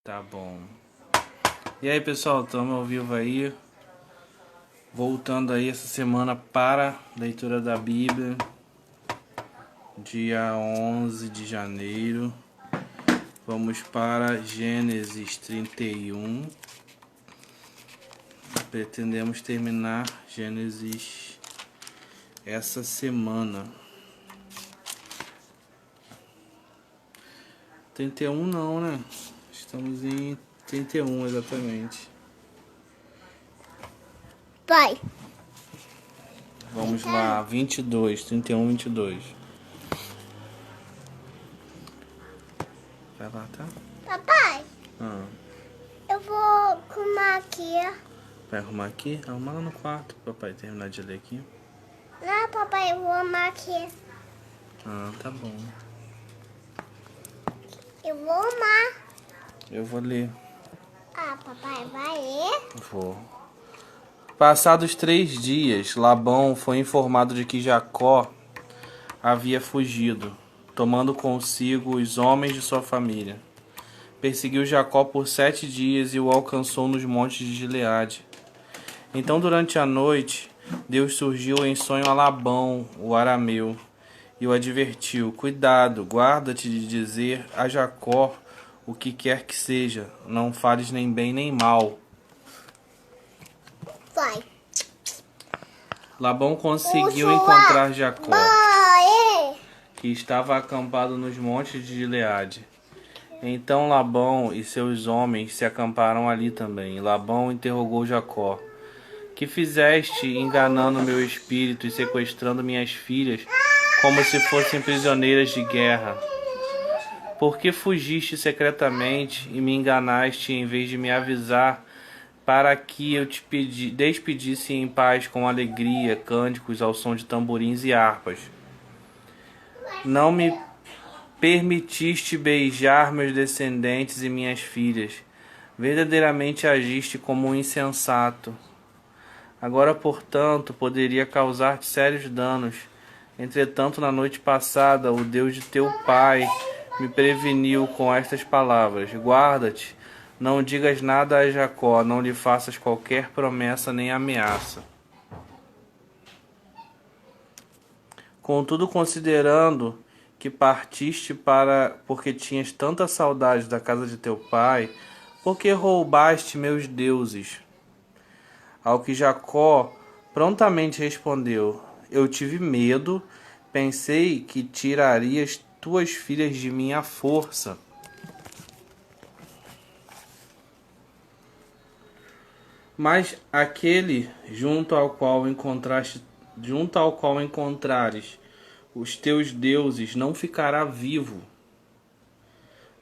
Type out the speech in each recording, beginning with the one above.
Tá bom. E aí, pessoal, estamos ao vivo aí. Voltando aí essa semana para a leitura da Bíblia. Dia 11 de janeiro. Vamos para Gênesis 31. Pretendemos terminar Gênesis essa semana. 31 não, né? Estamos em 31 exatamente. Pai. Vamos lá, 22, 31, 22. Vai lá, tá? Papai, Ah, eu vou arrumar aqui. vai arrumar aqui? Arruma lá no quarto, papai terminar de ler aqui. Não, papai, eu vou arrumar aqui. Ah, tá bom. Eu vou arrumar. Eu vou ler. Ah, papai, vai ler? Vou. Passados 3 dias, Labão foi informado de que Jacó havia fugido, tomando consigo os homens de sua família. Perseguiu Jacó por 7 dias e o alcançou nos montes de Gileade. Então, durante a noite, Deus surgiu em sonho a Labão, o arameu, e o advertiu: Cuidado, guarda-te de dizer a Jacó o que quer que seja, não fales nem bem nem mal. Vai. Labão conseguiu encontrar Jacó, que estava acampado nos montes de Gileade. Então Labão e seus homens se acamparam ali também. E Labão interrogou Jacó: Que fizeste enganando meu espírito e sequestrando minhas filhas como se fossem prisioneiras de guerra? Por que fugiste secretamente e me enganaste em vez de me avisar, para que eu te despedisse em paz com alegria, cânticos ao som de tamborins e harpas? Não me permitiste beijar meus descendentes e minhas filhas. Verdadeiramente agiste como um insensato. Agora, portanto, poderia causar-te sérios danos. Entretanto, na noite passada, o Deus de teu pai me preveniu com estas palavras: Guarda-te, não digas nada a Jacó, não lhe faças qualquer promessa nem ameaça. Contudo, considerando que partiste porque tinhas tanta saudade da casa de teu pai, porque roubaste meus deuses? Ao que Jacó prontamente respondeu: Eu tive medo, pensei que tirarias tuas filhas de mim à força. Mas aquele junto ao qual encontrares os teus deuses não ficará vivo.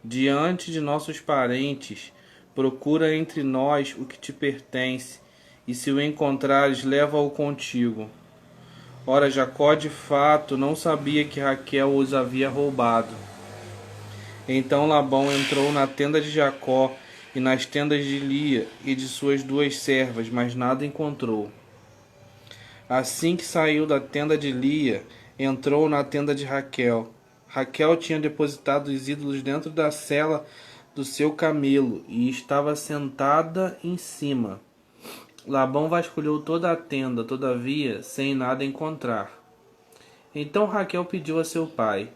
Diante de nossos parentes, procura entre nós o que te pertence, e se o encontrares, leva-o contigo. Ora, Jacó de fato não sabia que Raquel os havia roubado. Então Labão entrou na tenda de Jacó e nas tendas de Lia e de suas 2 servas, mas nada encontrou. Assim que saiu da tenda de Lia, entrou na tenda de Raquel. Raquel tinha depositado os ídolos dentro da sela do seu camelo e estava sentada em cima. Labão vasculhou toda a tenda, todavia, sem nada encontrar. Então Raquel pediu a seu pai: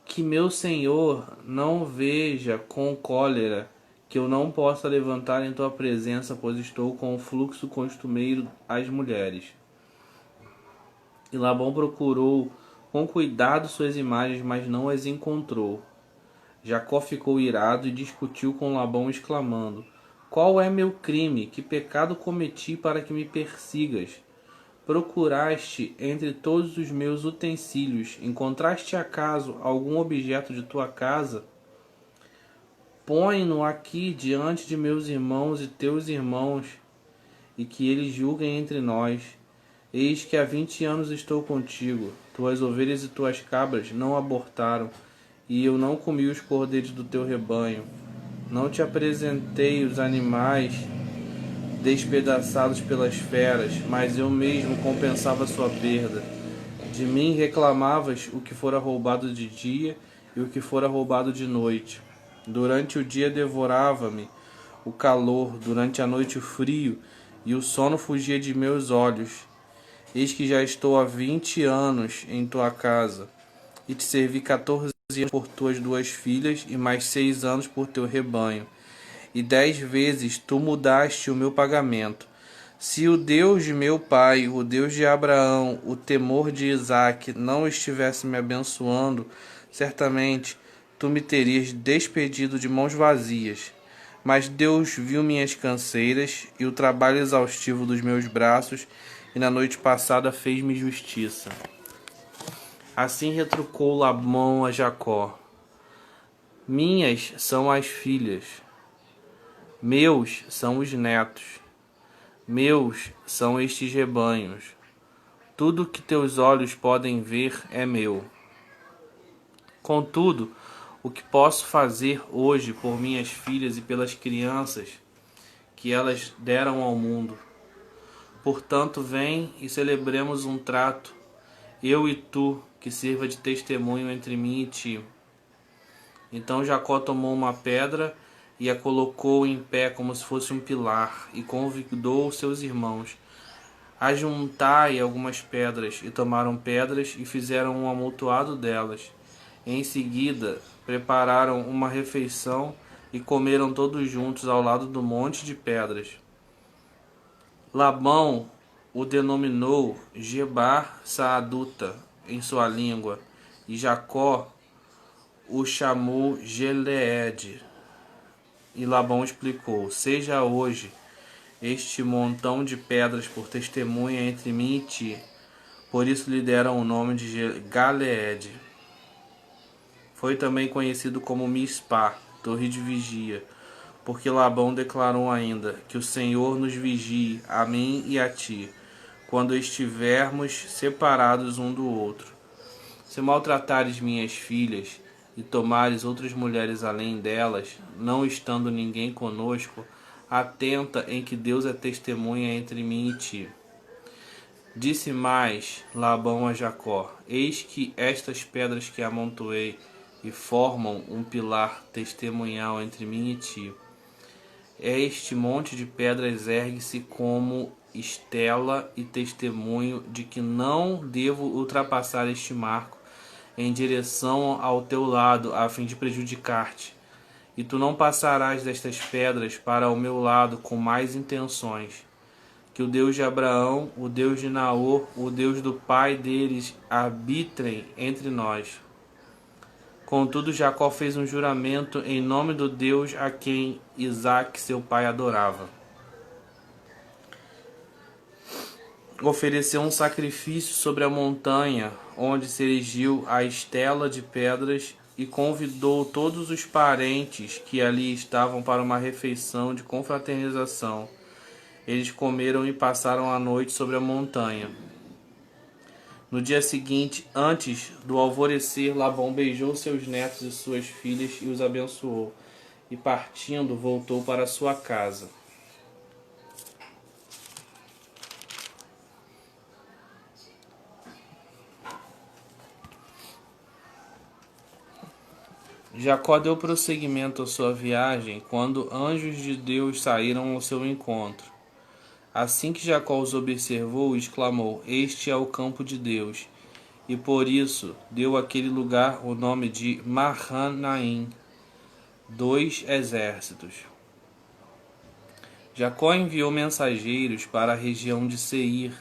Que meu senhor não veja com cólera que eu não possa levantar em tua presença, pois estou com o fluxo costumeiro às mulheres. E Labão procurou com cuidado suas imagens, mas não as encontrou. Jacó ficou irado e discutiu com Labão, exclamando: Qual é meu crime? Que pecado cometi para que me persigas? Procuraste entre todos os meus utensílios, encontraste acaso algum objeto de tua casa? Põe-no aqui diante de meus irmãos e teus irmãos, e que eles julguem entre nós. Eis que há 20 anos estou contigo, tuas ovelhas e tuas cabras não abortaram, e eu não comi os cordeiros do teu rebanho. Não te apresentei os animais despedaçados pelas feras, mas eu mesmo compensava sua perda. De mim reclamavas o que fora roubado de dia e o que fora roubado de noite. Durante o dia devorava-me o calor, durante a noite o frio, e o sono fugia de meus olhos. Eis que já estou há 20 anos em tua casa, e te servi 14 anos por tuas 2 filhas, e mais 6 anos por teu rebanho. E 10 vezes tu mudaste o meu pagamento. Se o Deus de meu pai, o Deus de Abraão, o temor de Isaque, não estivesse me abençoando, certamente tu me terias despedido de mãos vazias. Mas Deus viu minhas canseiras e o trabalho exaustivo dos meus braços, e na noite passada fez-me justiça. Assim retrucou Labão a Jacó: minhas são as filhas, meus são os netos, meus são estes rebanhos. Tudo que teus olhos podem ver é meu. Contudo, o que posso fazer hoje por minhas filhas e pelas crianças que elas deram ao mundo? Portanto, vem e celebremos um trato, eu e tu, que sirva de testemunho entre mim e ti. Então Jacó tomou uma pedra e a colocou em pé como se fosse um pilar, e convidou seus irmãos: ajuntai algumas pedras. E tomaram pedras e fizeram um amontoado delas. Em seguida, prepararam uma refeição e comeram todos juntos ao lado do monte de pedras. Labão o denominou Jebar Saaduta em sua língua, e Jacó o chamou Gileade. E Labão explicou: seja hoje este montão de pedras por testemunha entre mim e ti. Por isso lhe deram o nome de Galeede. Foi também conhecido como Mispá, torre de vigia, porque Labão declarou ainda: que o Senhor nos vigie, a mim e a ti, quando estivermos separados um do outro. Se maltratares minhas filhas e tomares outras mulheres além delas, não estando ninguém conosco, atenta em que Deus é testemunha entre mim e ti. Disse mais Labão a Jacó: eis que estas pedras que amontoei e formam um pilar testemunhal entre mim e ti. Este monte de pedras ergue-se como estela e testemunho de que não devo ultrapassar este marco em direção ao teu lado, a fim de prejudicar-te. E tu não passarás destas pedras para o meu lado com mais intenções. Que o Deus de Abraão, o Deus de Naor, o Deus do pai deles, arbitrem entre nós. Contudo, Jacó fez um juramento em nome do Deus a quem Isaque, seu pai, adorava. Ofereceu um sacrifício sobre a montanha, onde se erigiu a estela de pedras, e convidou todos os parentes que ali estavam para uma refeição de confraternização. Eles comeram e passaram a noite sobre a montanha. No dia seguinte, antes do alvorecer, Labão beijou seus netos e suas filhas e os abençoou, e partindo voltou para sua casa. Jacó deu prosseguimento à sua viagem quando anjos de Deus saíram ao seu encontro. Assim que Jacó os observou, exclamou: este é o campo de Deus. E por isso deu àquele lugar o nome de Mahanaim, 2 exércitos. Jacó enviou mensageiros para a região de Seir,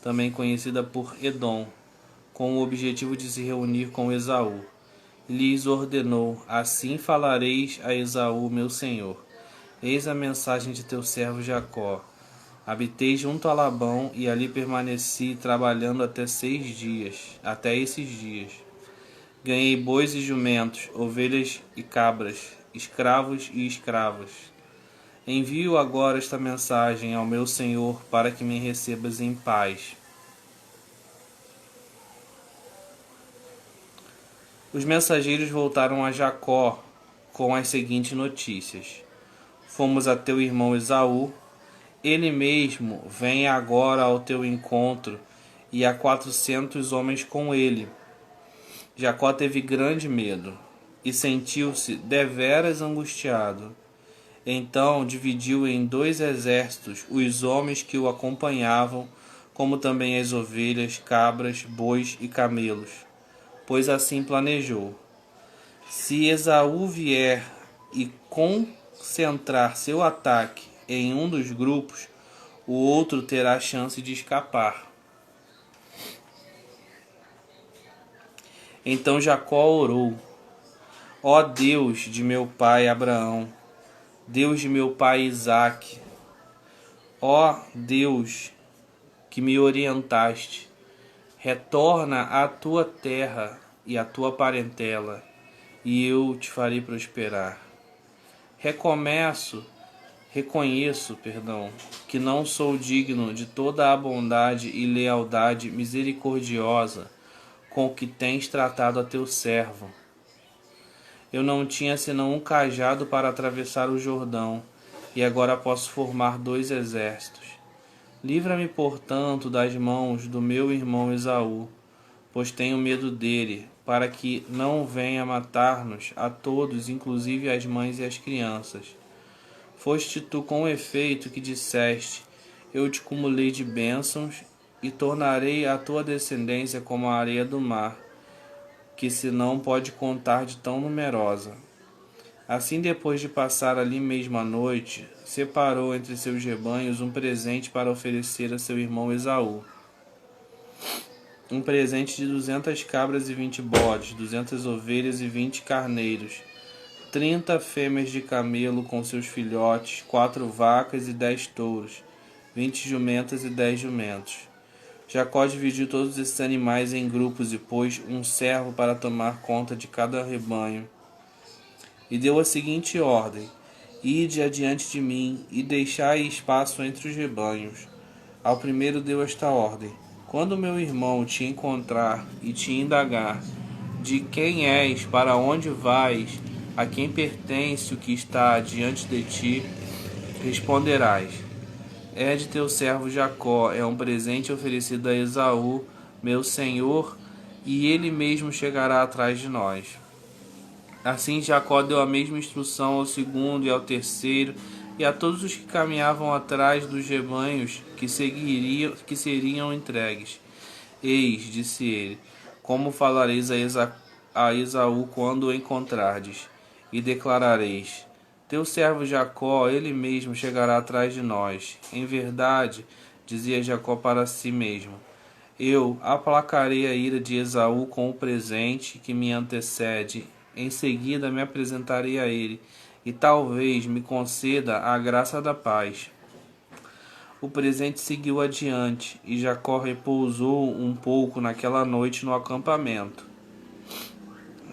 também conhecida por Edom, com o objetivo de se reunir com Esaú. Lhes ordenou: assim falareis a Esaú, meu senhor: eis a mensagem de teu servo Jacó. Habitei junto a Labão e ali permaneci trabalhando até esses dias. Ganhei bois e jumentos, ovelhas e cabras, escravos e escravas. Envio agora esta mensagem ao meu senhor para que me recebas em paz. Os mensageiros voltaram a Jacó com as seguintes notícias: fomos a teu irmão Esaú, ele mesmo vem agora ao teu encontro, e há 400 homens com ele. Jacó teve grande medo. e sentiu-se deveras angustiado. Então dividiu em 2 exércitos os homens que o acompanhavam, como também as ovelhas, cabras, bois e camelos, pois assim planejou: se Esaú vier e concentrar seu ataque em um dos grupos, o outro terá chance de escapar. Então Jacó orou: ó Deus de meu pai Abraão, Deus de meu pai Isaque, ó Deus que me orientaste, retorna à tua terra e à tua parentela, e eu te farei prosperar. Reconheço, que não sou digno de toda a bondade e lealdade misericordiosa com que tens tratado a teu servo. Eu não tinha senão um cajado para atravessar o Jordão, e agora posso formar 2 exércitos. Livra-me, portanto, das mãos do meu irmão Esaú, pois tenho medo dele, para que não venha matar-nos a todos, inclusive as mães e as crianças. Foste tu com efeito que disseste: eu te cumulei de bênçãos e tornarei a tua descendência como a areia do mar, que se não pode contar de tão numerosa. Assim, depois de passar ali mesmo a noite, separou entre seus rebanhos um presente para oferecer a seu irmão Esaú. Um presente de 200 cabras e 20 bodes, 200 ovelhas e 20 carneiros, 30 fêmeas de camelo com seus filhotes, 4 vacas e 10 touros, 20 jumentas e 10 jumentos. Jacó dividiu todos esses animais em grupos e pôs um servo para tomar conta de cada rebanho. E deu a seguinte ordem: ide adiante de mim e deixai espaço entre os rebanhos. Ao primeiro deu esta ordem: quando meu irmão te encontrar e te indagar de quem és, para onde vais, a quem pertence o que está diante de ti, responderás: é de teu servo Jacó, é um presente oferecido a Esaú, meu senhor, e ele mesmo chegará atrás de nós. Assim Jacó deu a mesma instrução ao segundo e ao terceiro, e a todos os que caminhavam atrás dos rebanhos que seriam entregues. Eis, disse ele, como falareis a Esaú quando o encontrardes, e declarareis: teu servo Jacó, ele mesmo chegará atrás de nós. Em verdade, dizia Jacó para si mesmo, eu aplacarei a ira de Esaú com o presente que me antecede. Em seguida me apresentarei a ele, e talvez me conceda a graça da paz. O presente seguiu adiante, e Jacó repousou um pouco naquela noite no acampamento.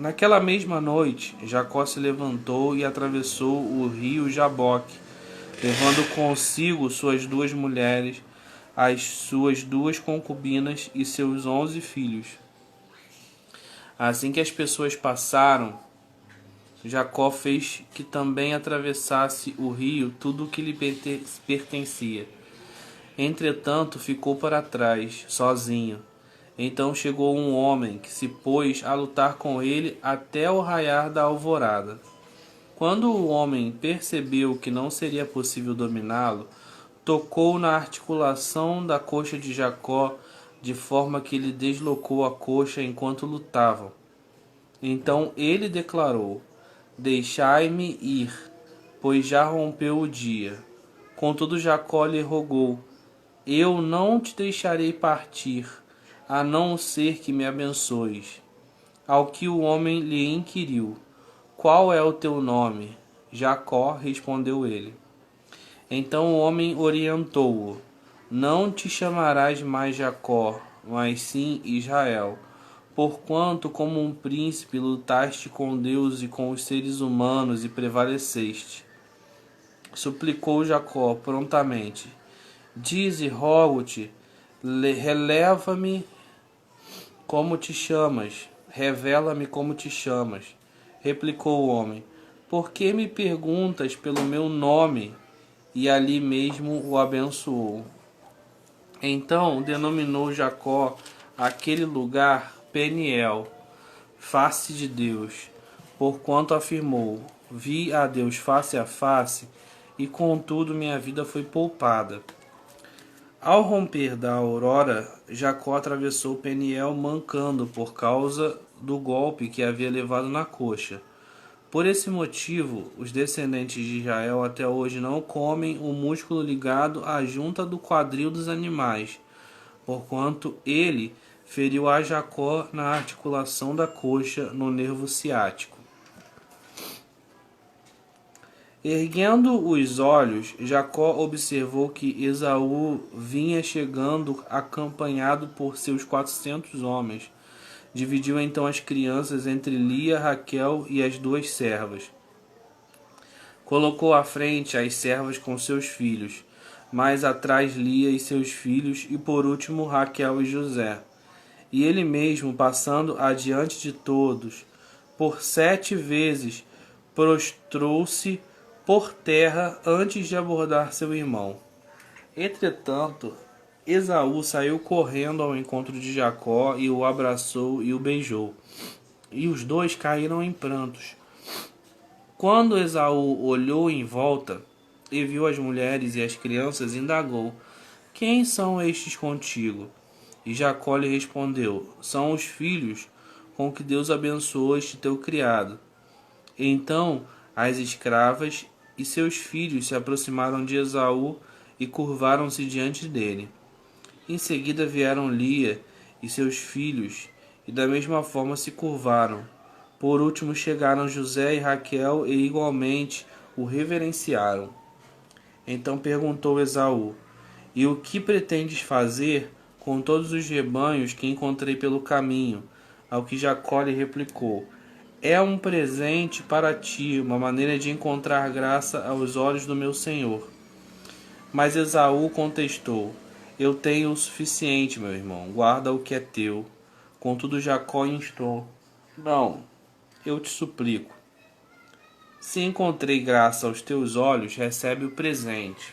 Naquela mesma noite, Jacó se levantou e atravessou o rio Jaboque, levando consigo suas 2 mulheres, as suas 2 concubinas e seus 11 filhos. Assim que as pessoas passaram, Jacó fez que também atravessasse o rio tudo o que lhe pertencia. Entretanto, ficou para trás, sozinho. Então chegou um homem que se pôs a lutar com ele até o raiar da alvorada. Quando o homem percebeu que não seria possível dominá-lo, tocou na articulação da coxa de Jacó, de forma que lhe deslocou a coxa enquanto lutavam. Então ele declarou: deixai-me ir, pois já rompeu o dia. Contudo Jacó lhe rogou: eu não te deixarei partir, a não ser que me abençoes. Ao que o homem lhe inquiriu: qual é o teu nome? Jacó, respondeu ele. Então o homem orientou-o: não te chamarás mais Jacó, mas sim Israel, porquanto como um príncipe lutaste com Deus e com os seres humanos e prevaleceste. Suplicou Jacó prontamente: dize, rogo-te, releva-me como te chamas, revela-me como te chamas. Replicou o homem: por que me perguntas pelo meu nome? E ali mesmo o abençoou. Então denominou Jacó aquele lugar Peniel, face de Deus, porquanto afirmou: vi a Deus face a face, e contudo minha vida foi poupada. Ao romper da aurora, Jacó atravessou Peniel mancando por causa do golpe que havia levado na coxa. Por esse motivo, os descendentes de Israel até hoje não comem o músculo ligado à junta do quadril dos animais, porquanto ele feriu a Jacó na articulação da coxa, no nervo ciático. Erguendo os olhos, Jacó observou que Esaú vinha chegando acompanhado por seus 400 homens. Dividiu então as crianças entre Lia, Raquel e as 2 servas. Colocou à frente as servas com seus filhos, mais atrás Lia e seus filhos, e por último Raquel e José. E ele mesmo, passando adiante de todos, por 7 vezes prostrou-se por terra antes de abordar seu irmão. Entretanto, Esaú saiu correndo ao encontro de Jacó e o abraçou e o beijou. E os 2 caíram em prantos. Quando Esaú olhou em volta e viu as mulheres e as crianças, indagou: quem são estes contigo? E Jacó lhe respondeu: são os filhos com que Deus abençoou este teu criado. Então as escravas e seus filhos se aproximaram de Esaú e curvaram-se diante dele. Em seguida vieram Lia e seus filhos, e da mesma forma se curvaram. Por último chegaram José e Raquel, e igualmente o reverenciaram. Então perguntou Esaú: e o que pretendes fazer com todos os rebanhos que encontrei pelo caminho? Ao que Jacó lhe replicou: é um presente para ti, uma maneira de encontrar graça aos olhos do meu senhor. Mas Esaú contestou: eu tenho o suficiente, meu irmão, guarda o que é teu. Contudo Jacó instou: não, eu te suplico, se encontrei graça aos teus olhos, recebe o presente.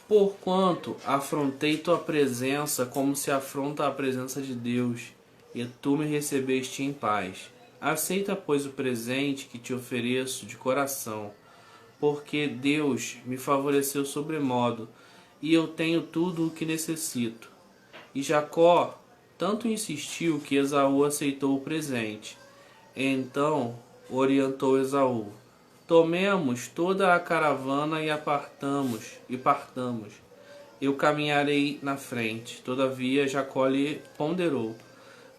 Porquanto afrontei tua presença como se afronta a presença de Deus, e tu me recebeste em paz. Aceita, pois, o presente que te ofereço de coração, porque Deus me favoreceu sobremodo, e eu tenho tudo o que necessito. E Jacó tanto insistiu que Esaú aceitou o presente. Então orientou Esaú: tomemos toda a caravana e partamos. Eu caminharei na frente. Todavia Jacó lhe ponderou: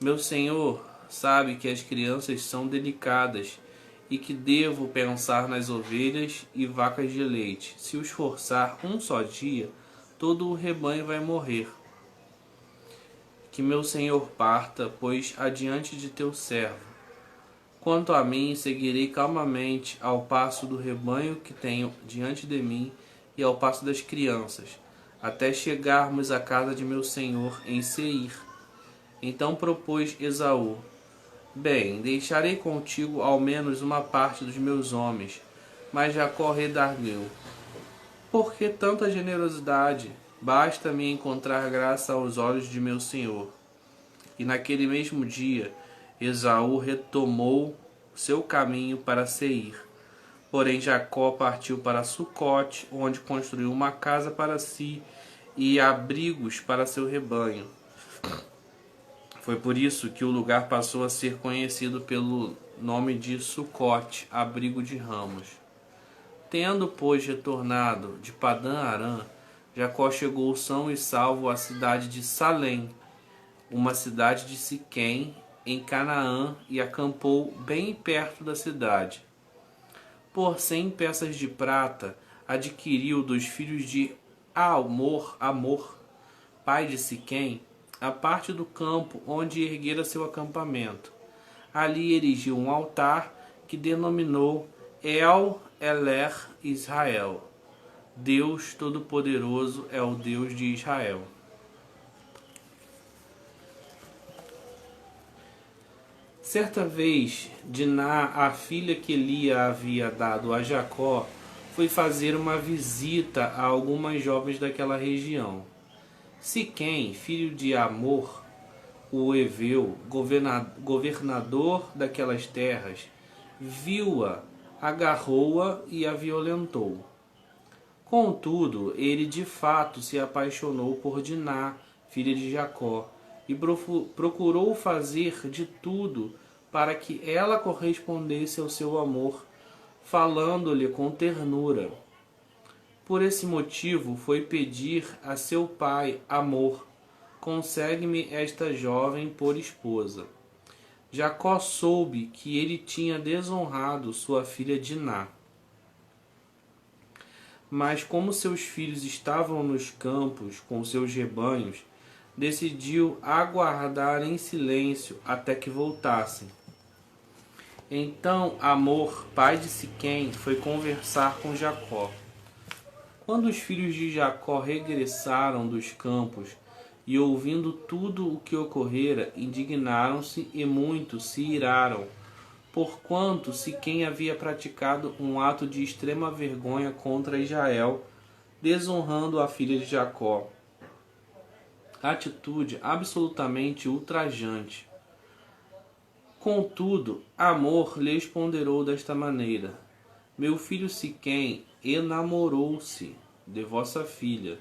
meu senhor sabe que as crianças são delicadas e que devo pensar nas ovelhas e vacas de leite. Se os forçar um só dia, todo o rebanho vai morrer. Que meu senhor parta, pois, adiante de teu servo. Quanto a mim, seguirei calmamente ao passo do rebanho que tenho diante de mim e ao passo das crianças, até chegarmos à casa de meu senhor em Seir. Então propôs Esaú: bem, deixarei contigo ao menos uma parte dos meus homens. Mas Jacó redarguiu: por que tanta generosidade? Basta-me encontrar graça aos olhos de meu senhor. E naquele mesmo dia, Esaú retomou seu caminho para Seir. Porém Jacó partiu para Sucote, onde construiu uma casa para si e abrigos para seu rebanho. Foi por isso que o lugar passou a ser conhecido pelo nome de Sucote, abrigo de ramos. Tendo, pois, retornado de Padã-Arã, Jacó chegou são e salvo à cidade de Salém, uma cidade de Siquém, em Canaã, e acampou bem perto da cidade. Por 100 peças de prata adquiriu dos filhos de Amor, pai de Siquém, a parte do campo onde erguera seu acampamento. Ali erigiu um altar que denominou El-Eler Israel. Deus Todo-Poderoso é o Deus de Israel. Certa vez, Diná, a filha que Lia havia dado a Jacó, foi fazer uma visita a algumas jovens daquela região. Siquém, filho de Amor, o heveu, governador daquelas terras, viu-a, agarrou-a e a violentou. Contudo, ele de fato se apaixonou por Diná, filha de Jacó, e procurou fazer de tudo para que ela correspondesse ao seu amor, falando-lhe com ternura. Por esse motivo foi pedir a seu pai, Amor: consegue-me esta jovem por esposa. Jacó soube que ele tinha desonrado sua filha Diná. Mas como seus filhos estavam nos campos com seus rebanhos, decidiu aguardar em silêncio até que voltassem. Então Amor, pai de Siquém, foi conversar com Jacó. Quando os filhos de Jacó regressaram dos campos e ouvindo tudo o que ocorrera, indignaram-se e muito se iraram, porquanto Siquém havia praticado um ato de extrema vergonha contra Israel, desonrando a filha de Jacó. Atitude absolutamente ultrajante. Contudo, Amor lhes ponderou desta maneira: meu filho Siquém enamorou-se de vossa filha.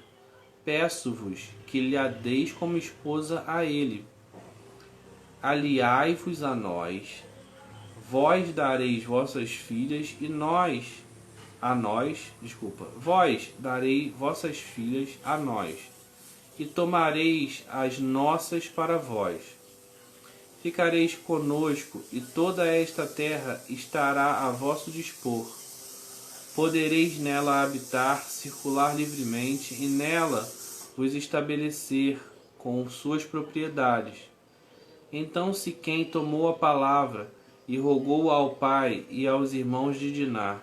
Peço-vos que lhe a deis como esposa a ele. Aliai-vos a nós. Vós dareis vossas filhas e vós dareis vossas filhas a nós, e tomareis as nossas para vós. Ficareis conosco, e toda esta terra estará a vosso dispor. Podereis nela habitar, circular livremente, e nela vos estabelecer com suas propriedades. Então Siquém tomou a palavra e rogou ao pai e aos irmãos de Diná: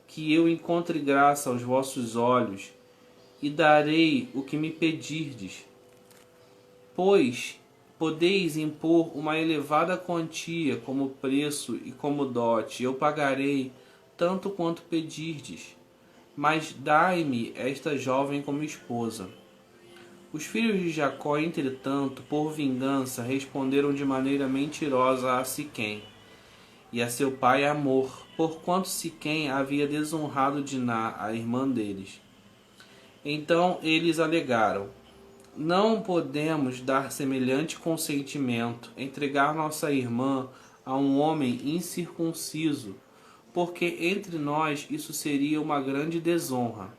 que eu encontre graça aos vossos olhos, e darei o que me pedirdes. Pois podeis impor uma elevada quantia como preço e como dote, eu pagarei tanto quanto pedirdes, mas dai-me esta jovem como esposa. Os filhos de Jacó, entretanto, por vingança, responderam de maneira mentirosa a Siquém e a seu pai Amor, porquanto Siquém havia desonrado Diná, a irmã deles. Então eles alegaram: não podemos dar semelhante consentimento, entregar nossa irmã a um homem incircunciso, porque entre nós isso seria uma grande desonra.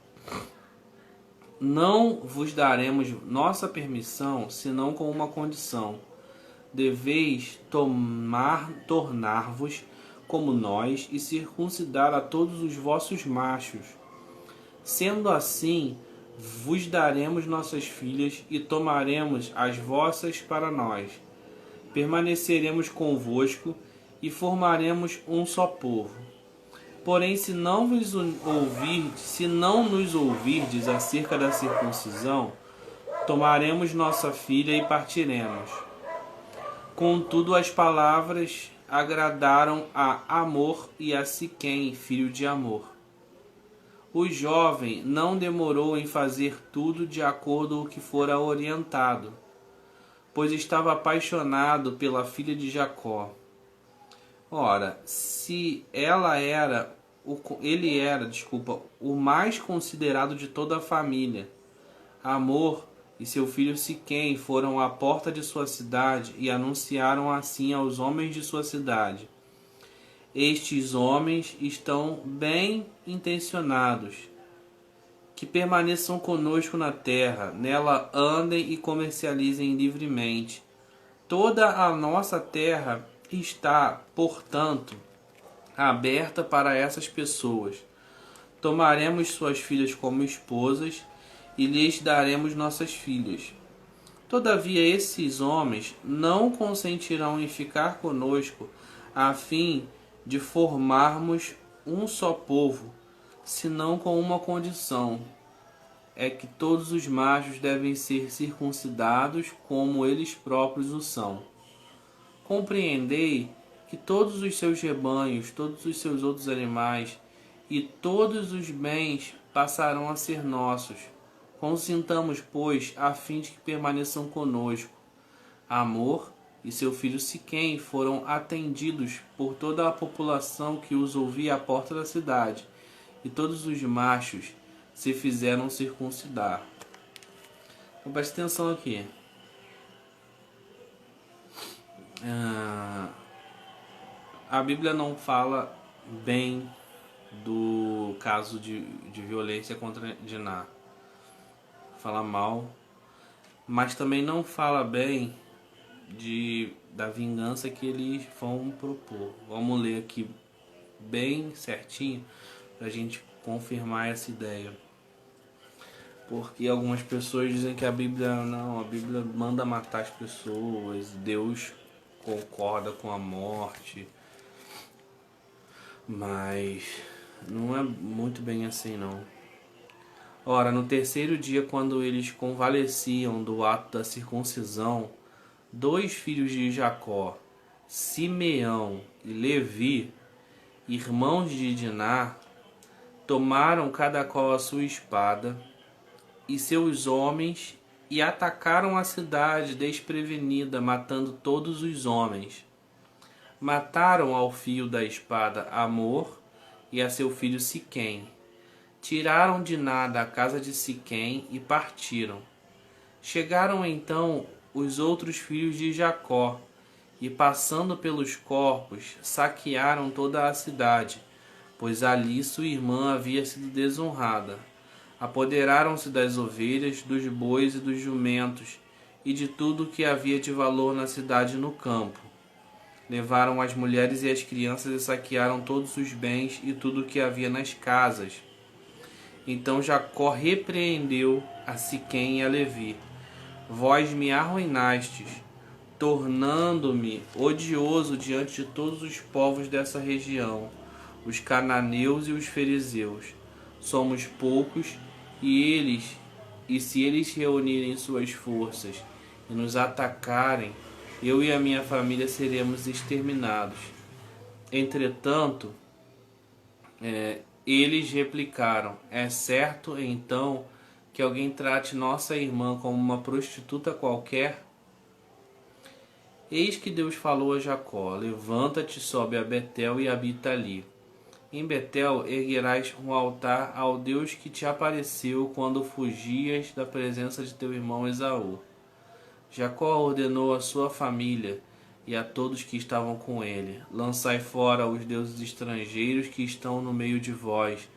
Não vos daremos nossa permissão, senão com uma condição: deveis tornar-vos como nós e circuncidar a todos os vossos machos. Sendo assim, vos daremos nossas filhas e tomaremos as vossas para nós. Permaneceremos convosco e formaremos um só povo. Porém, se não nos ouvirdes acerca da circuncisão, tomaremos nossa filha e partiremos. Contudo, as palavras agradaram a Amor e a Siquém, filho de Amor. O jovem não demorou em fazer tudo de acordo com o que fora orientado, pois estava apaixonado pela filha de Jacó. Ora, se ele era o mais considerado de toda a família, Amor e seu filho Siquém foram à porta de sua cidade e anunciaram assim aos homens de sua cidade: estes homens estão bem intencionados, que permaneçam conosco na terra, nela andem e comercializem livremente. Toda a nossa terra está, portanto, aberta para essas pessoas. Tomaremos suas filhas como esposas e lhes daremos nossas filhas. Todavia esses homens não consentirão em ficar conosco a fim de formarmos um só povo, senão com uma condição: é que todos os machos devem ser circuncidados como eles próprios o são. Compreendei que todos os seus rebanhos, todos os seus outros animais e todos os bens passarão a ser nossos, Consintamos, pois, a fim de que permaneçam conosco. Amor e seu filho Siquém foram atendidos por toda a população que os ouvia à porta da cidade, e todos os machos se fizeram circuncidar. Então, preste atenção aqui. A Bíblia não fala bem do caso de violência contra Diná. Fala mal, mas também não fala bem da vingança que eles vão propor. Vamos ler aqui bem certinho para a gente confirmar essa ideia. Porque algumas pessoas dizem que a Bíblia manda matar as pessoas, Deus concorda com a morte, mas não é muito bem assim não. Ora, no terceiro dia, quando eles convalesciam do ato da circuncisão, 2 filhos de Jacó, Simeão e Levi, irmãos de Diná, tomaram cada qual a sua espada e seus homens e atacaram a cidade desprevenida, matando todos os homens. Mataram ao fio da espada Amor e a seu filho Siquém. Tiraram Diná da casa de Siquém e partiram. Chegaram então os outros filhos de Jacó e, passando pelos corpos, saquearam toda a cidade, pois ali sua irmã havia sido desonrada. Apoderaram-se das ovelhas, dos bois e dos jumentos e de tudo que havia de valor na cidade e no campo. Levaram as mulheres e as crianças e saquearam todos os bens e tudo o que havia nas casas. Então Jacó repreendeu a Siquém e a Levi: vós me arruinastes, tornando-me odioso diante de todos os povos dessa região, os cananeus e os fariseus. Somos poucos, e se eles reunirem suas forças e nos atacarem, eu e a minha família seremos exterminados. Entretanto, eles replicaram: é certo, então, que alguém trate nossa irmã como uma prostituta qualquer? Eis que Deus falou a Jacó: levanta-te, sobe a Betel e habita ali. Em Betel erguerás um altar ao Deus que te apareceu quando fugias da presença de teu irmão Esaú. Jacó ordenou à sua família e a todos que estavam com ele: lançai fora os deuses estrangeiros que estão no meio de vós,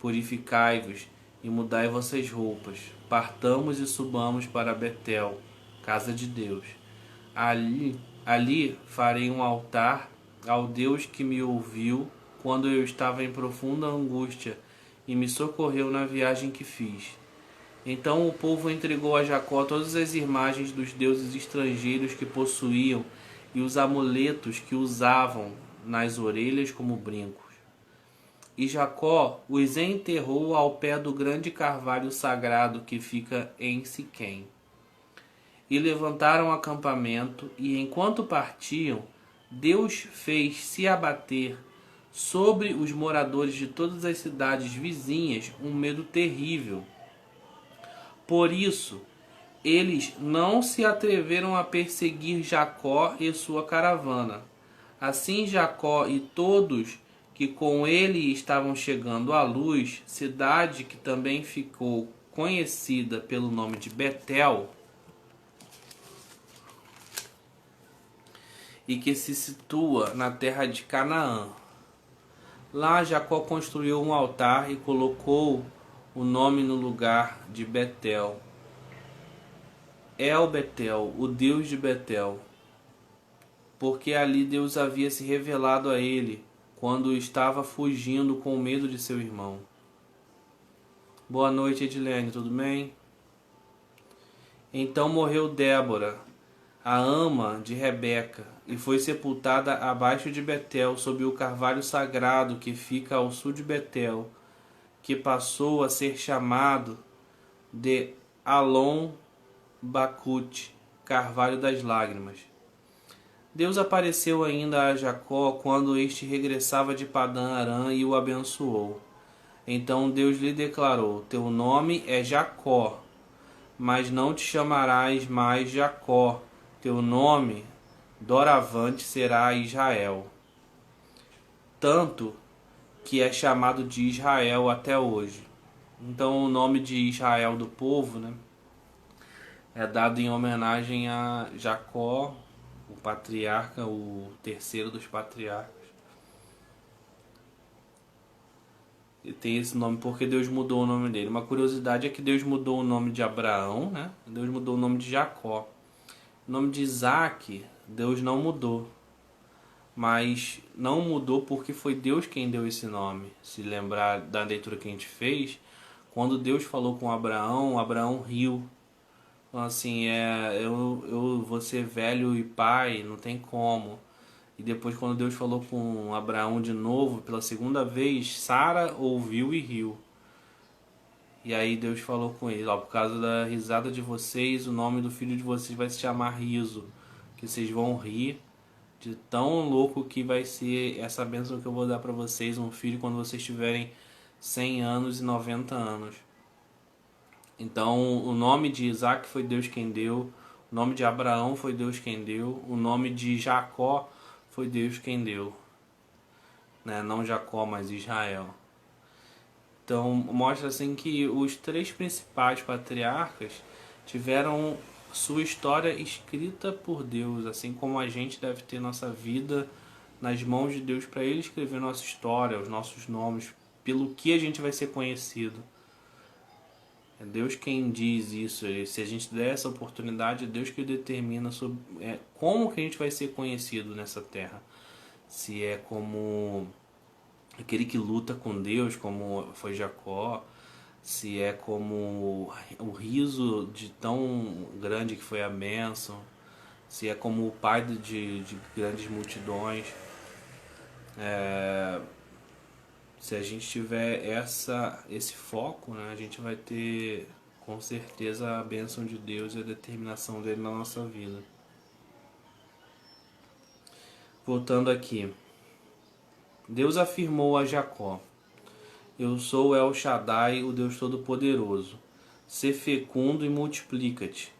purificai-vos e mudai vossas roupas. Partamos e subamos para Betel, casa de Deus. Ali farei um altar ao Deus que me ouviu quando eu estava em profunda angústia e me socorreu na viagem que fiz. Então o povo entregou a Jacó todas as imagens dos deuses estrangeiros que possuíam e os amuletos que usavam nas orelhas como brincos. E Jacó os enterrou ao pé do grande carvalho sagrado que fica em Siquém. E levantaram acampamento, e enquanto partiam, Deus fez se abater sobre os moradores de todas as cidades vizinhas um medo terrível. Por isso, eles não se atreveram a perseguir Jacó e sua caravana. Assim Jacó e todos que com ele estavam chegando à luz, cidade que também ficou conhecida pelo nome de Betel, e que se situa na terra de Canaã. Lá Jacó construiu um altar e colocou o nome no lugar de Betel. El Betel, o Deus de Betel, porque ali Deus havia se revelado a ele quando estava fugindo com medo de seu irmão. Boa noite, Edilene, tudo bem? Então morreu Débora, a ama de Rebeca, e foi sepultada abaixo de Betel, sob o carvalho sagrado que fica ao sul de Betel, que passou a ser chamado de Alon Bacute, carvalho das lágrimas. Deus apareceu ainda a Jacó quando este regressava de Padã Arã e o abençoou. Então Deus lhe declarou: teu nome é Jacó, mas não te chamarás mais Jacó. Teu nome, doravante, será Israel. Tanto que é chamado de Israel até hoje. Então o nome de Israel do povo, né, é dado em homenagem a Jacó, o patriarca, o terceiro dos patriarcas. E tem esse nome porque Deus mudou o nome dele. Uma curiosidade é que Deus mudou o nome de Abraão, né? Deus mudou o nome de Jacó. O nome de Isaac, Deus não mudou. Mas não mudou porque foi Deus quem deu esse nome. Se lembrar da leitura que a gente fez, quando Deus falou com Abraão, Abraão riu. Então, assim, eu vou ser velho e pai, não tem como. E depois, quando Deus falou com Abraão de novo, pela segunda vez, Sara ouviu e riu. E aí Deus falou com ele: ó, por causa da risada de vocês, o nome do filho de vocês vai se chamar Riso. Que vocês vão rir de tão louco que vai ser essa bênção que eu vou dar para vocês, um filho, quando vocês tiverem 100 anos e 90 anos. Então, o nome de Isaac foi Deus quem deu, o nome de Abraão foi Deus quem deu, o nome de Jacó foi Deus quem deu, né? Não Jacó, mas Israel. Então, mostra assim que os três principais patriarcas tiveram sua história escrita por Deus, assim como a gente deve ter nossa vida nas mãos de Deus para Ele escrever nossa história, os nossos nomes, pelo que a gente vai ser conhecido. É Deus quem diz isso. E se a gente der essa oportunidade, é Deus que determina sobre, como que a gente vai ser conhecido nessa terra. Se é como aquele que luta com Deus, como foi Jacó, se é como o riso de tão grande que foi a bênção, se é como o pai de grandes multidões. Se a gente tiver esse foco, né, a gente vai ter com certeza a bênção de Deus e a determinação dele na nossa vida. Voltando aqui, Deus afirmou a Jacó: eu sou El Shaddai, o Deus Todo-Poderoso. Sê fecundo e multiplica-te.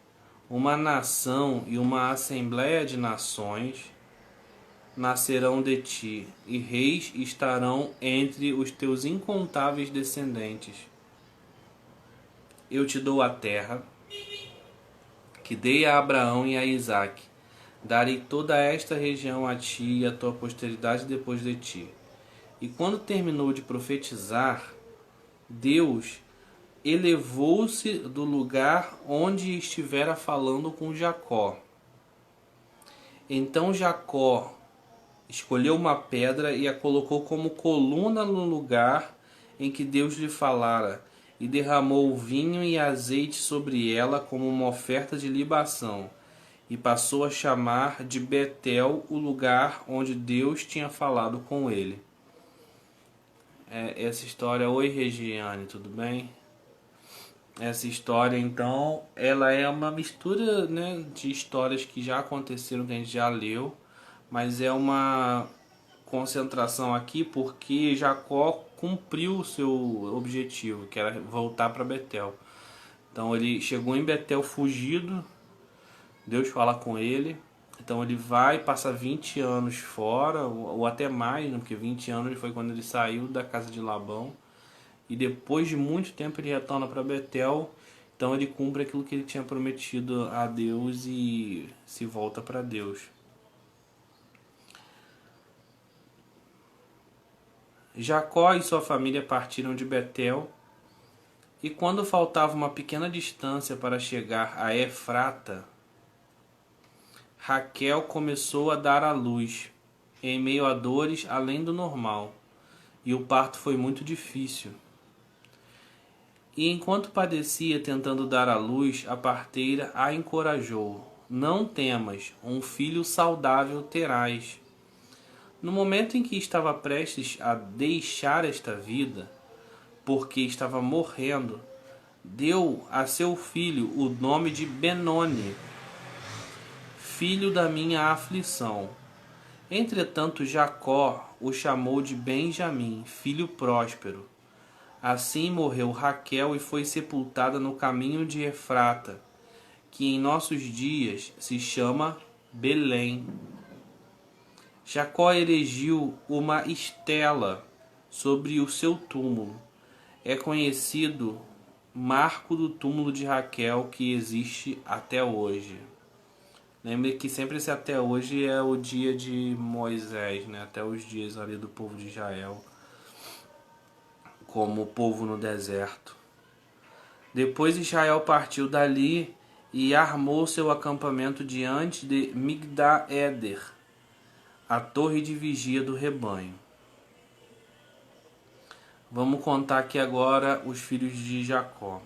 Uma nação e uma assembléia de nações nascerão de ti, e reis estarão entre os teus incontáveis descendentes. Eu te dou a terra que dei a Abraão e a Isaque. Darei toda esta região a ti e a tua posteridade depois de ti. E quando terminou de profetizar, Deus elevou-se do lugar onde estivera falando com Jacó. Então Jacó escolheu uma pedra e a colocou como coluna no lugar em que Deus lhe falara, e derramou vinho e azeite sobre ela como uma oferta de libação, e passou a chamar de Betel o lugar onde Deus tinha falado com ele. Essa história... Oi, Regiane, tudo bem? Essa história, então, ela é uma mistura, né, de histórias que já aconteceram, que a gente já leu, mas é uma concentração aqui porque Jacó cumpriu o seu objetivo, que era voltar para Betel. Então ele chegou em Betel fugido, Deus fala com ele, então ele vai, passa 20 anos fora, ou até mais, né, porque 20 anos foi quando ele saiu da casa de Labão, e depois de muito tempo ele retorna para Betel. Então ele cumpre aquilo que ele tinha prometido a Deus e se volta para Deus. Jacó e sua família partiram de Betel, e quando faltava uma pequena distância para chegar a Efrata, Raquel começou a dar à luz, em meio a dores além do normal, e o parto foi muito difícil. E enquanto padecia tentando dar à luz, a parteira a encorajou: não temas, um filho saudável terás. No momento em que estava prestes a deixar esta vida, porque estava morrendo, deu a seu filho o nome de Benoni, filho da minha aflição. Entretanto, Jacó o chamou de Benjamim, filho próspero. Assim morreu Raquel e foi sepultada no caminho de Efrata, que em nossos dias se chama Belém. Jacó erigiu uma estela sobre o seu túmulo. É conhecido marco do túmulo de Raquel, que existe até hoje. Lembre que sempre esse até hoje é o dia de Moisés, né? Até os dias ali do povo de Israel, como povo no deserto. Depois Israel partiu dali e armou seu acampamento diante de Migdal-Eder, a torre de vigia do rebanho. Vamos contar aqui agora os filhos de Jacó.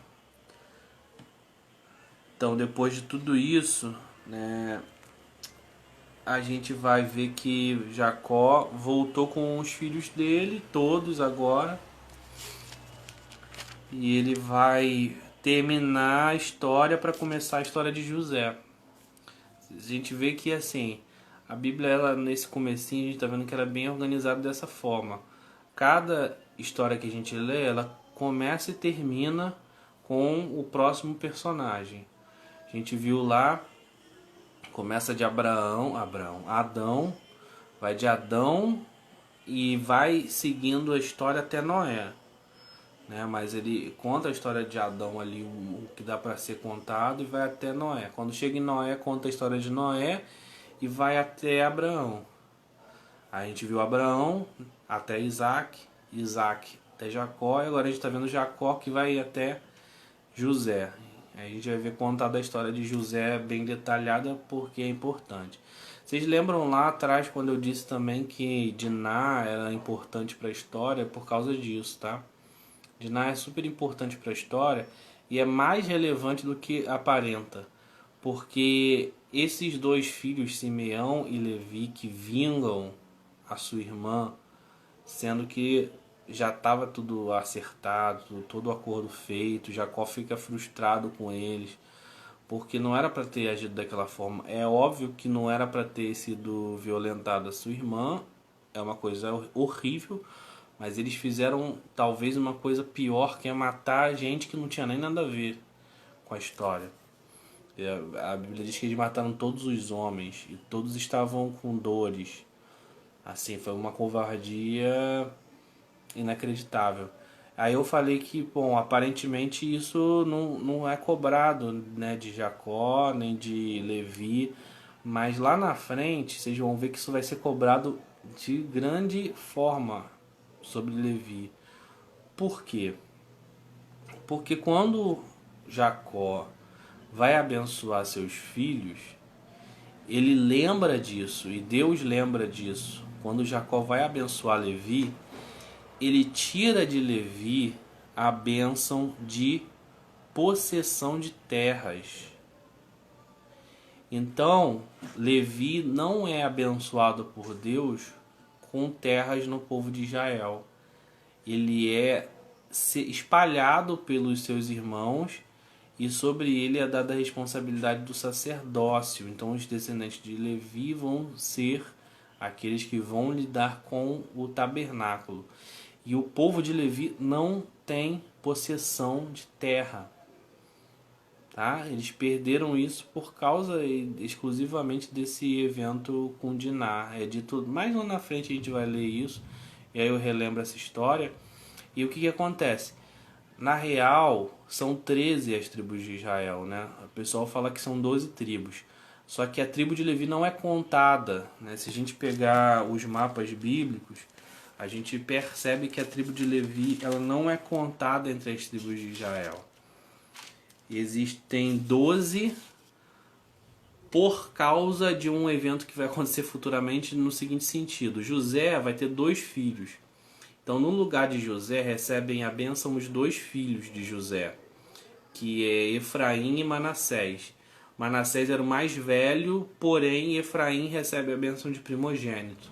Então, depois de tudo isso, né, a gente vai ver que Jacó voltou com os filhos dele, todos agora, e ele vai terminar a história para começar a história de José. A gente vê que assim, a Bíblia, ela, nesse comecinho, a gente está vendo que ela é bem organizada dessa forma. Cada história que a gente lê, ela começa e termina com o próximo personagem. A gente viu lá, começa de Adão, vai de Adão e vai seguindo a história até Noé, né? Mas ele conta a história de Adão ali, o que dá para ser contado, e vai até Noé. Quando chega em Noé, conta a história de Noé e vai até Abraão. A gente viu Abraão até Isaac, Isaac até Jacó, e agora a gente está vendo Jacó que vai até José. Aí a gente vai ver contar da história de José bem detalhada, porque é importante. Vocês lembram lá atrás quando eu disse também que Diná era importante para a história por causa disso, tá? Diná é super importante para a história e é mais relevante do que aparenta, porque esses dois filhos, Simeão e Levi, que vingam a sua irmã, sendo que já estava tudo acertado, todo o acordo feito, Jacó fica frustrado com eles, porque não era para ter agido daquela forma. É óbvio que não era para ter sido violentado a sua irmã, é uma coisa horrível, mas eles fizeram talvez uma coisa pior, que é matar gente que não tinha nem nada a ver com a história. A Bíblia diz que eles mataram todos os homens e todos estavam com dores. Assim, foi uma covardia inacreditável. Aí eu falei que, bom, aparentemente isso não é cobrado, né, de Jacó, nem de Levi, mas lá na frente vocês vão ver que isso vai ser cobrado de grande forma sobre Levi. Por quê? Porque quando Jacó vai abençoar seus filhos, ele lembra disso, e Deus lembra disso. Quando Jacó vai abençoar Levi, ele tira de Levi a bênção de possessão de terras. Então, Levi não é abençoado por Deus com terras no povo de Israel. Ele é espalhado pelos seus irmãos e sobre ele é dada a responsabilidade do sacerdócio. Então, os descendentes de Levi vão ser aqueles que vão lidar com o tabernáculo. E o povo de Levi não tem possessão de terra. Tá? Eles perderam isso por causa exclusivamente desse evento com Diná. É dito, mais lá na frente a gente vai ler isso, e aí eu relembro essa história. E o que acontece? Na real, são 13 as tribos de Israel, né? O pessoal fala que são 12 tribos. Só que a tribo de Levi não é contada, né? Se a gente pegar os mapas bíblicos, a gente percebe que a tribo de Levi ela não é contada entre as tribos de Israel. Existem 12 por causa de um evento que vai acontecer futuramente no seguinte sentido. José vai ter 2 filhos. Então, no lugar de José, recebem a bênção os 2 filhos de José, que é Efraim e Manassés. Manassés era o mais velho, porém Efraim recebe a bênção de primogênito.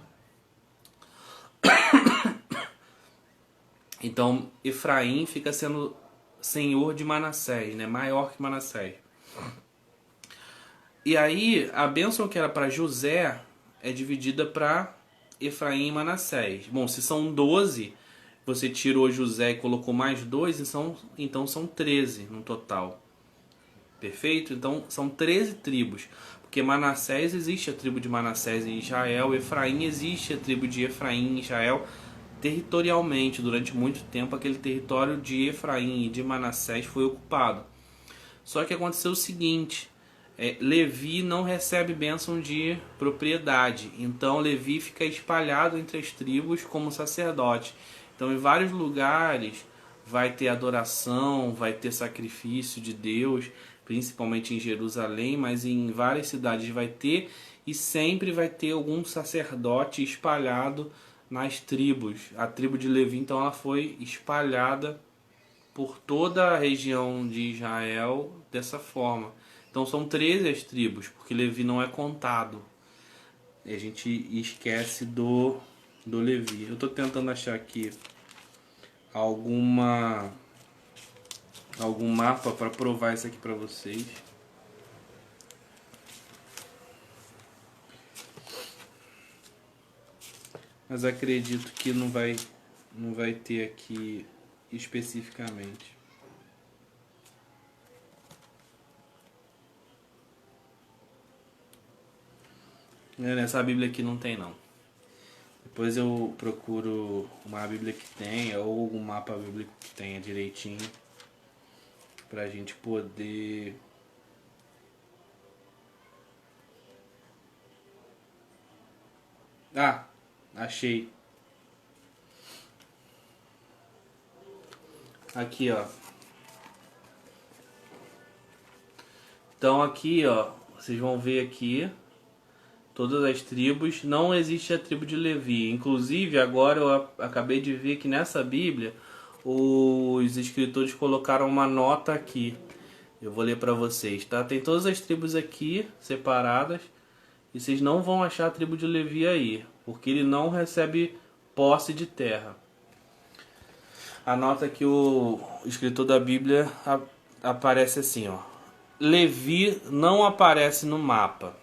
Então, Efraim fica sendo senhor de Manassés, né? Maior que Manassés. E aí, a bênção que era para José é dividida para Efraim e Manassés. Bom, se são 12, você tirou José e colocou mais dois, então são 13 no total. Perfeito? Então são 13 tribos. Porque Manassés existe a tribo de Manassés em Israel, Efraim existe a tribo de Efraim em Israel. Territorialmente, durante muito tempo, aquele território de Efraim e de Manassés foi ocupado. Só que aconteceu o seguinte: Levi não recebe bênção de propriedade. Então Levi fica espalhado entre as tribos como sacerdote. Então em vários lugares vai ter adoração, vai ter sacrifício de Deus, principalmente em Jerusalém, mas em várias cidades vai ter, e sempre vai ter algum sacerdote espalhado nas tribos. A tribo de Levi, então, ela foi espalhada por toda a região de Israel dessa forma. Então são 13 as tribos, porque Levi não é contado. E a gente esquece do Levi. Eu estou tentando achar aqui algum mapa para provar isso aqui para vocês. Mas acredito que não vai ter aqui especificamente. Nessa Bíblia aqui não tem não. Depois eu procuro uma Bíblia que tenha, ou algum mapa bíblico que tenha direitinho, pra gente poder achei. Aqui, ó. Então aqui, ó, vocês vão ver aqui todas as tribos. Não existe a tribo de Levi. Inclusive, agora eu acabei de ver que nessa Bíblia os escritores colocaram uma nota aqui. Eu vou ler para vocês, tá? Tem todas as tribos aqui separadas, e vocês não vão achar a tribo de Levi aí, porque ele não recebe posse de terra. A nota que o escritor da Bíblia aparece assim, ó: Levi não aparece no mapa.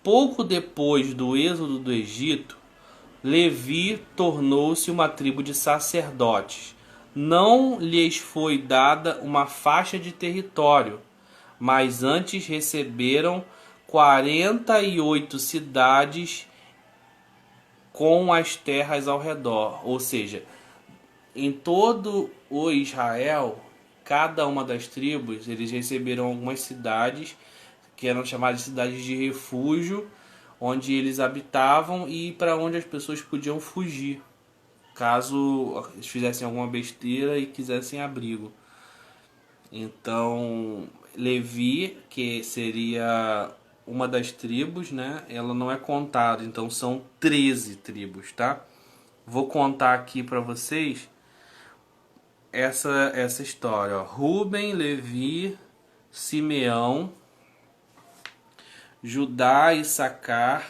Pouco depois do êxodo do Egito, Levi tornou-se uma tribo de sacerdotes. Não lhes foi dada uma faixa de território, mas antes receberam 48 cidades com as terras ao redor. Ou seja, em todo o Israel, cada uma das tribos, eles receberam algumas cidades que eram chamadas de cidades de refúgio, onde eles habitavam e para onde as pessoas podiam fugir, caso eles fizessem alguma besteira e quisessem abrigo. Então, Levi, que seria uma das tribos, né? Ela não é contada, então são 13 tribos, tá? Vou contar aqui para vocês essa história, ó. Ruben, Levi, Simeão, Judá e Issacar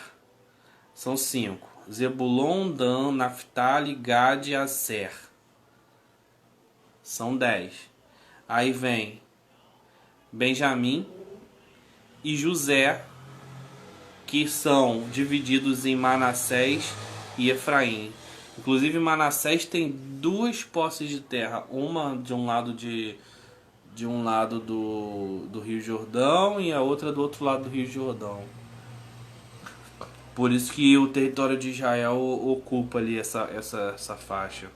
são 5. Zebulon, Dan, Naftali, Gad e Aser são 10. Aí vem Benjamim e José, que são divididos em Manassés e Efraim. Inclusive Manassés tem 2 posses de terra, uma de um lado do Rio Jordão e a outra do outro lado do Rio Jordão. Por isso que o território de Israel ocupa ali essa faixa.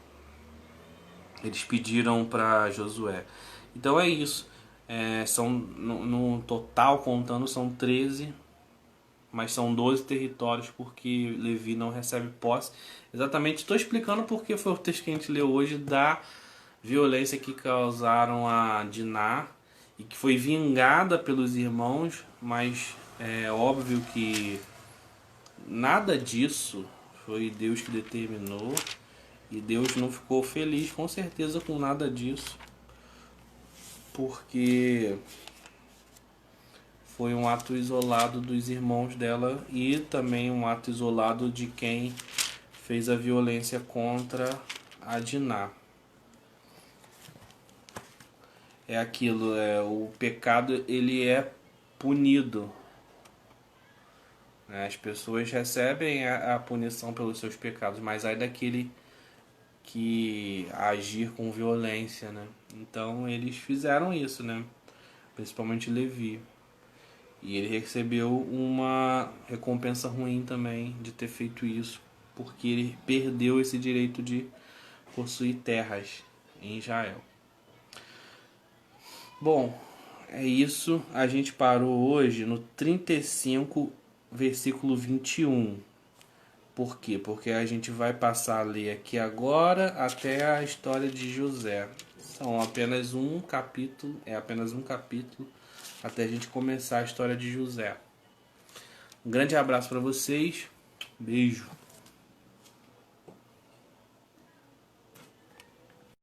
Eles pediram para Josué. Então é isso. São no total, contando, são 13, mas são 12 territórios, porque Levi não recebe posse. Exatamente, estou explicando porque foi o texto que a gente leu hoje da violência que causaram a Diná e que foi vingada pelos irmãos, mas é óbvio que nada disso foi Deus que determinou, e Deus não ficou feliz com certeza com nada disso, porque foi um ato isolado dos irmãos dela e também um ato isolado de quem fez a violência contra a Diná. É aquilo, o pecado ele é punido. As pessoas recebem a punição pelos seus pecados, mas aí daquele que agir com violência, né? Então eles fizeram isso, né? Principalmente Levi. E ele recebeu uma recompensa ruim também de ter feito isso, porque ele perdeu esse direito de possuir terras em Israel. Bom, é isso. A gente parou hoje no 35, versículo 21. Por quê? Porque a gente vai passar a ler aqui agora até a história de José. São apenas um capítulo, até a gente começar a história de José. Um grande abraço para vocês. Beijo.